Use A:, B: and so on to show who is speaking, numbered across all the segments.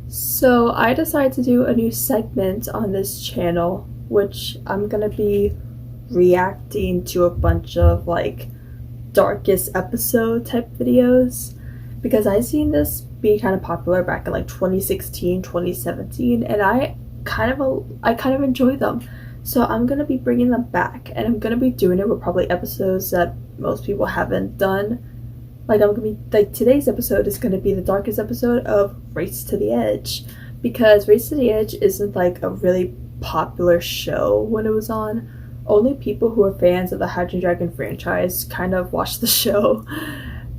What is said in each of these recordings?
A: So I decided to do a new segment on this channel, which I'm gonna be reacting to a bunch of like darkest episode type videos because I seen this be kind of popular back in like 2016, 2017, and I kind of enjoy them. So I'm gonna be bringing them back, and I'm gonna be doing it with probably episodes that most people haven't done. Like I'm gonna be like today's episode is gonna be the darkest episode of Race to the Edge, because Race to the Edge isn't like a really popular show when it was on. Only people who are fans of the Hydrogen Dragon franchise kind of watch the show.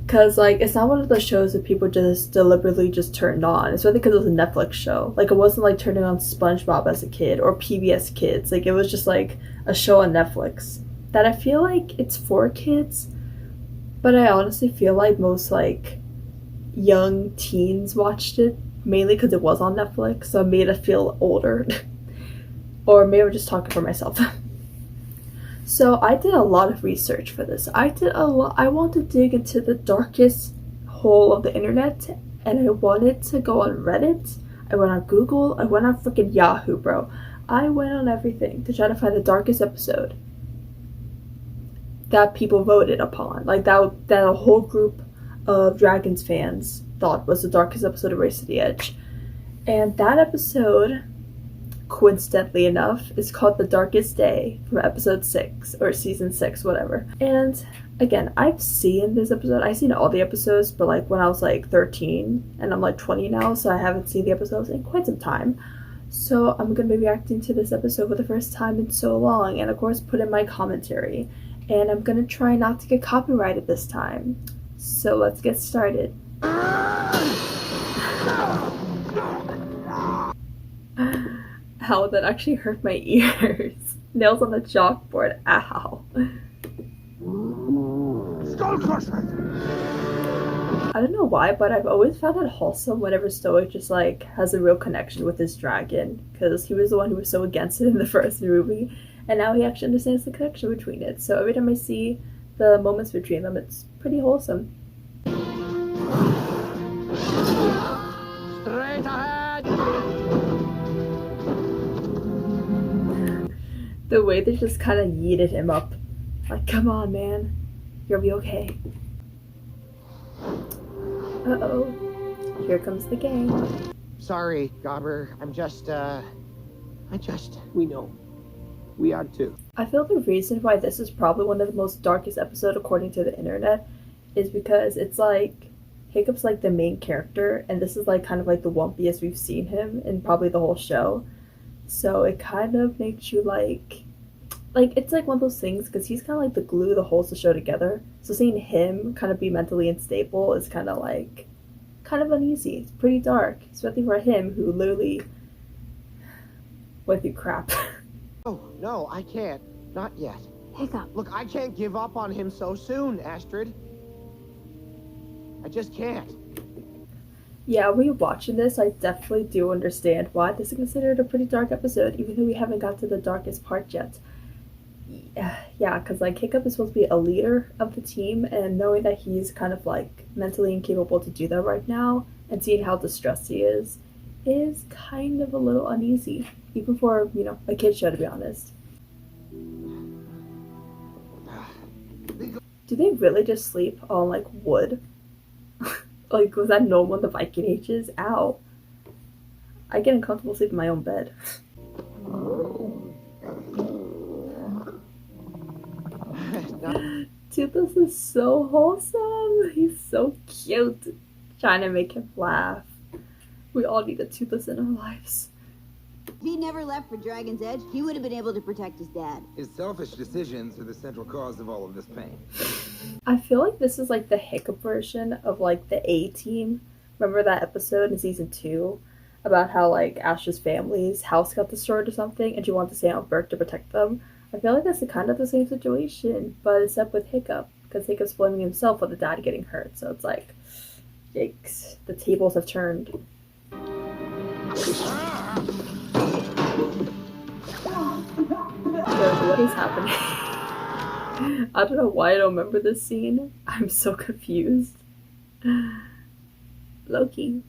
A: Cause like it's not one of those shows that people just deliberately just turned on. It's really because it was a Netflix show. Like it wasn't like turning on SpongeBob as a kid or PBS Kids. Like it was just like a show on Netflix that I feel like it's for kids, but I honestly feel like most like young teens watched it mainly because it was on Netflix, so it made it feel older. Or maybe I'm just talking for myself. So I did a lot of research for this. I want to dig into the darkest hole of the internet, and I wanted to go on Reddit. I went on Google. I went on freaking Yahoo, bro. I went on everything to try to find the darkest episode that people voted upon. Like that a whole group of Dragons fans thought was the darkest episode of Race to the Edge. And that episode, coincidentally enough, is called The Darkest Day from episode 6 or season 6, whatever. And again, I've seen this episode. I've seen all the episodes, but like when I was like 13 and I'm like 20 now, so I haven't seen the episodes in quite some time. So I'm gonna be reacting to this episode for the first time in so long, and of course put in my commentary. And I'm gonna try not to get copyrighted this time. So let's get started. Ow, that actually hurt my ears. Nails on the chalkboard. Ow. Skull crusher! I don't know why, but I've always found it wholesome whenever Stoic just like has a real connection with his dragon, because he was the one who was so against it in the first movie, and now he actually understands the connection between it. So every time I see the moments between them, it's pretty wholesome. Straight ahead! The way they just kind of yeeted him up. Like, come on, man. You'll be okay. Uh-oh. Here comes the gang.
B: Sorry, Gobber.
C: We know. We are too.
A: I feel the reason why this is probably one of the most darkest episodes according to the internet is because it's like Hiccup's like the main character, and this is like kind of like the wumpiest we've seen him in probably the whole show. So it kind of makes you like it's like one of those things, because he's kind of like the glue that holds the show together. So seeing him kind of be mentally unstable is kind of uneasy. It's pretty dark, especially for him who literally went through crap.
B: Oh, no, I can't. Not yet.
D: Hiccup.
B: Look, I can't give up on him so soon, Astrid. I just can't.
A: Yeah, rewatching this, I definitely do understand why this is considered a pretty dark episode, even though we haven't got to the darkest part yet. Yeah, because like Hiccup is supposed to be a leader of the team, and knowing that he's kind of like mentally incapable to do that right now, and seeing how distressed he is kind of a little uneasy, even for, you know, a kid show, to be honest. Do they really just sleep on like wood? Like, was that normal in the Viking ages? Ow. I get uncomfortable sleeping in my own bed. Toothless is so wholesome. He's so cute. Trying to make him laugh. We all need a Toothless in our lives.
D: If he never left for Dragon's Edge, he would have been able to protect his dad.
E: His selfish decisions are the central cause of all of this pain.
A: I feel like this is like the Hiccup version of like the A-Team. Remember that episode in season 2 about how like Ash's family's house got destroyed or something, and she wanted to stay on Berk to protect them? I feel like that's kind of the same situation, but except with Hiccup, because Hiccup's blaming himself for the dad getting hurt. So it's like, yikes, the tables have turned. What is happening? I don't know why I don't remember this scene. I'm so confused. Loki.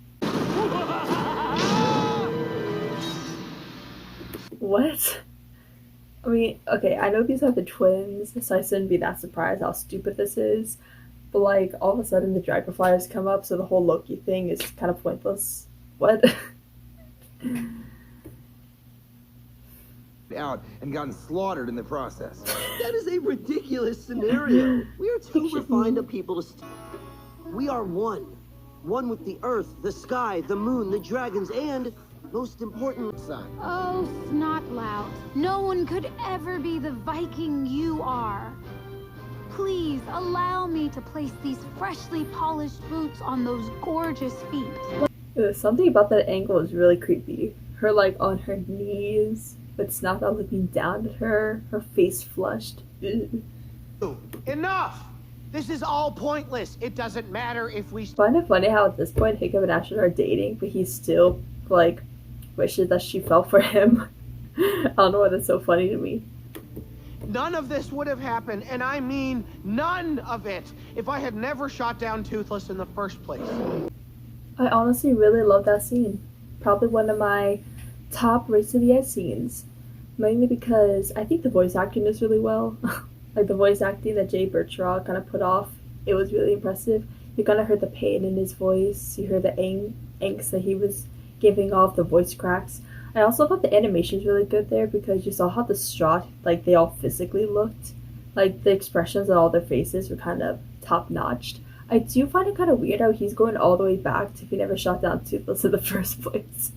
A: What? I mean, okay, I know these are the twins, so I shouldn't be that surprised how stupid this is. But like, all of a sudden the dragonflies come up, so the whole Loki thing is kind of pointless. What?
E: Out and gotten slaughtered in the process.
F: That is a ridiculous scenario. We are too refined a people to we are one. One with the earth, the sky, the moon, the dragons, and, most important, sun.
G: Oh, snot lout. No one could ever be the Viking you are. Please allow me to place these freshly polished boots on those gorgeous feet.
A: Something about that angle is really creepy. Her like on her knees, but Snot out looking down at her, her face flushed. Ugh.
B: Enough! This is all pointless. It doesn't matter if we...
A: Find it funny how at this point Hiccup and Ashton are dating, but he still like wishes that she fell for him. I don't know why that's so funny to me.
B: None of this would have happened, and I mean none of it, if I had never shot down Toothless in the first place.
A: I honestly really love that scene. Probably one of my top Race to the Edge scenes. Mainly because I think the voice acting is really well. Like the voice acting that Jay Bertrand kind of put off, it was really impressive. You kind of heard the pain in his voice. You heard the angst that he was giving off, the voice cracks. I also thought the animation is really good there because you saw how distraught like they all physically looked. Like the expressions on all their faces were kind of top-notched. I do find it kind of weird how he's going all the way back to if he never shot down Toothless in the first place.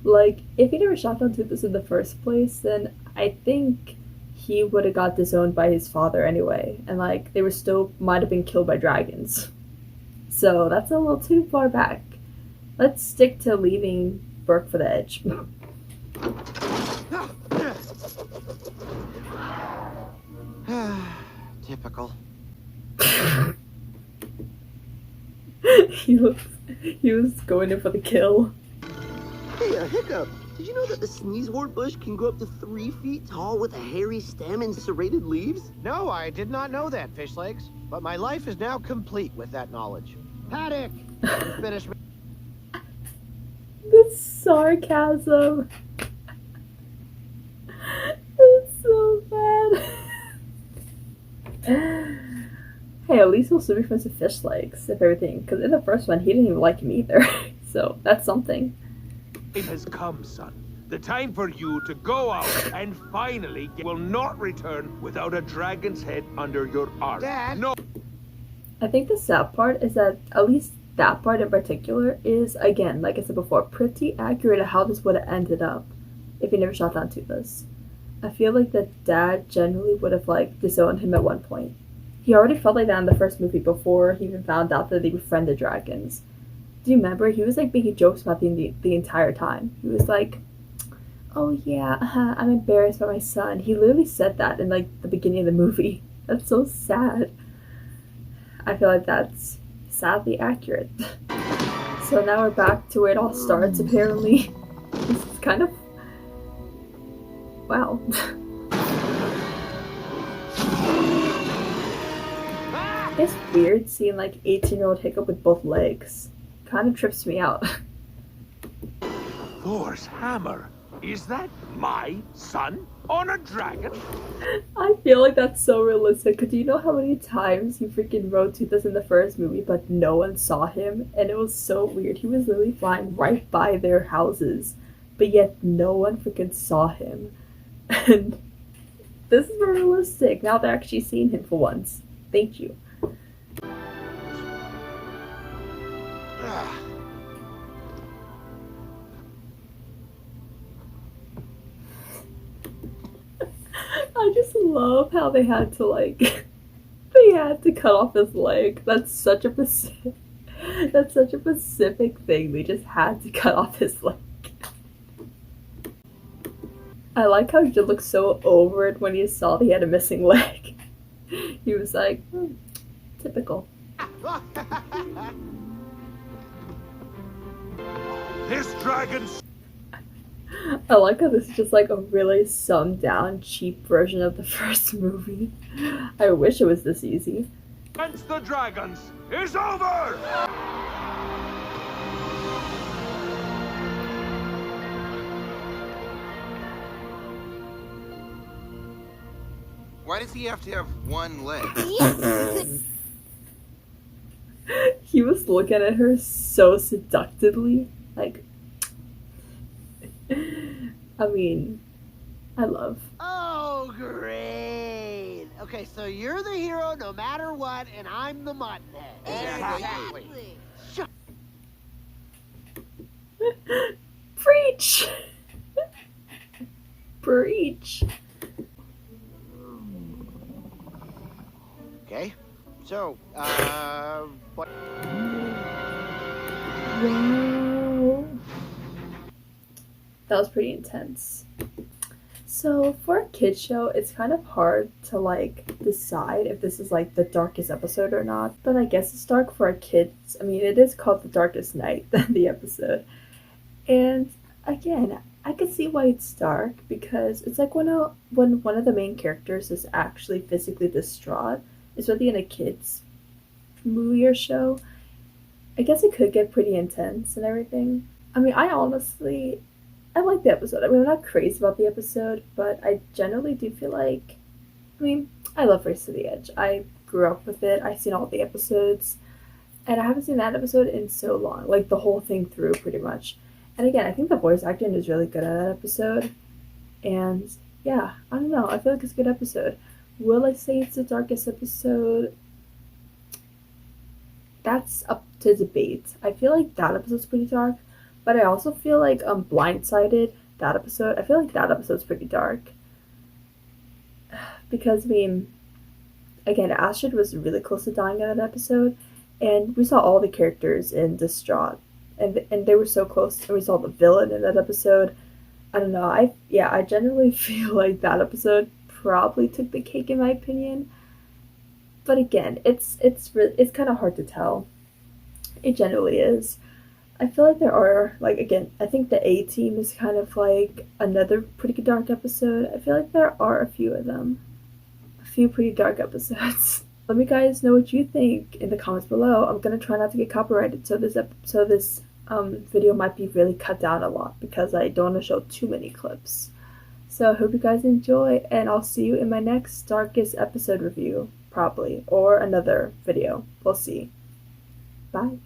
A: Like, if he never shot down Toothless in the first place, then I think he would have got disowned by his father anyway. And like, they were still might have been killed by dragons. So that's a little too far back. Let's stick to leaving Burke for the edge.
F: Typical.
A: he was going in for the kill.
F: Hey, Hiccup, did you know that the sneezewort bush can grow up to 3 feet tall with a hairy stem and serrated leaves?
B: No, I did not know that, Fish Legs. But my life is now complete with that knowledge. Paddock! Finish me.
A: The sarcasm. It's so bad. Hey, at least we'll still be friends with Fish Legs, if everything. Because in the first one, he didn't even like him either. So, that's something.
H: It has come, son. The time for you to go out and finally will not return without a dragon's head under your arm.
B: Dad?
H: No.
A: I think the sad part is that, at least that part in particular, is, again, like I said before, pretty accurate at how this would have ended up if he never shot down Toothless. I feel like the dad generally would have, like, disowned him at one point. He already felt like that in the first movie before he even found out that they befriended dragons. Do you remember? He was, like, making jokes about the entire time. He was like, oh yeah, I'm embarrassed by my son. He literally said that in, like, the beginning of the movie. That's so sad. I feel like that's sadly accurate. So now we're back to where it all starts, apparently. This is kind of... wow. It's weird seeing, like, 18-year-old Hiccup with both legs. Kind of trips me out.
H: Thor's hammer. Is that my son on a dragon?
A: I feel like that's so realistic, because do you know how many times he freaking rode Toothless in the first movie, but no one saw him? And it was so weird. He was literally flying right by their houses, but yet no one freaking saw him. And this is very realistic. Now they're actually seeing him for once. Thank you. I just love how they had to, like, they had to cut off his leg. That's such a specific thing. They just had to cut off his leg. I like how he just looked so over it when he saw that he had a missing leg. He was like, typical.
H: This dragon's...
A: I like how this is just like a really summed down, cheap version of the first movie. I wish it was this easy.
H: Against the dragons is over!
E: Why does he have to have one leg?
A: He was looking at her so seductively. Like, I mean, I love.
F: Oh, great. Okay, so you're the hero no matter what, and I'm the muttonhead.
D: Exactly.
F: Shut
A: Preach! Preach.
F: Okay, so, what?
A: Wow. That was pretty intense. So for a kid show, it's kind of hard to like decide if this is like the darkest episode or not. But I guess it's dark for our kids. I mean, it is called The Darkest Night, the episode. And again, I could see why it's dark because it's like when one of the main characters is actually physically distraught, especially in a kids movie or show. I guess it could get pretty intense and everything. I mean, I like the episode. I mean, I'm not crazy about the episode, but I generally do feel like, I mean, I love Race to the Edge. I grew up with it. I've seen all the episodes, and I haven't seen that episode in so long, like the whole thing through pretty much. And again, I think the voice acting is really good in that episode, and yeah, I don't know. I feel like it's a good episode. Will I say it's the darkest episode? That's up to debate. I feel like that episode's pretty dark, but I also feel like Blindsided, that episode, I feel like that episode's pretty dark. Because, I mean, again, Astrid was really close to dying in that episode, and we saw all the characters in distraught, and they were so close, and we saw the villain in that episode. I don't know, I generally feel like that episode probably took the cake in my opinion. But again, it's kind of hard to tell. It generally is. I feel like there are, like, again, I think the A-Team is kind of like another pretty dark episode. I feel like there are a few of them. A few pretty dark episodes. Let me guys know what you think in the comments below. I'm gonna try not to get copyrighted, so this video might be really cut down a lot because I don't want to show too many clips. So I hope you guys enjoy, and I'll see you in my next darkest episode review, probably, or another video. We'll see. Bye.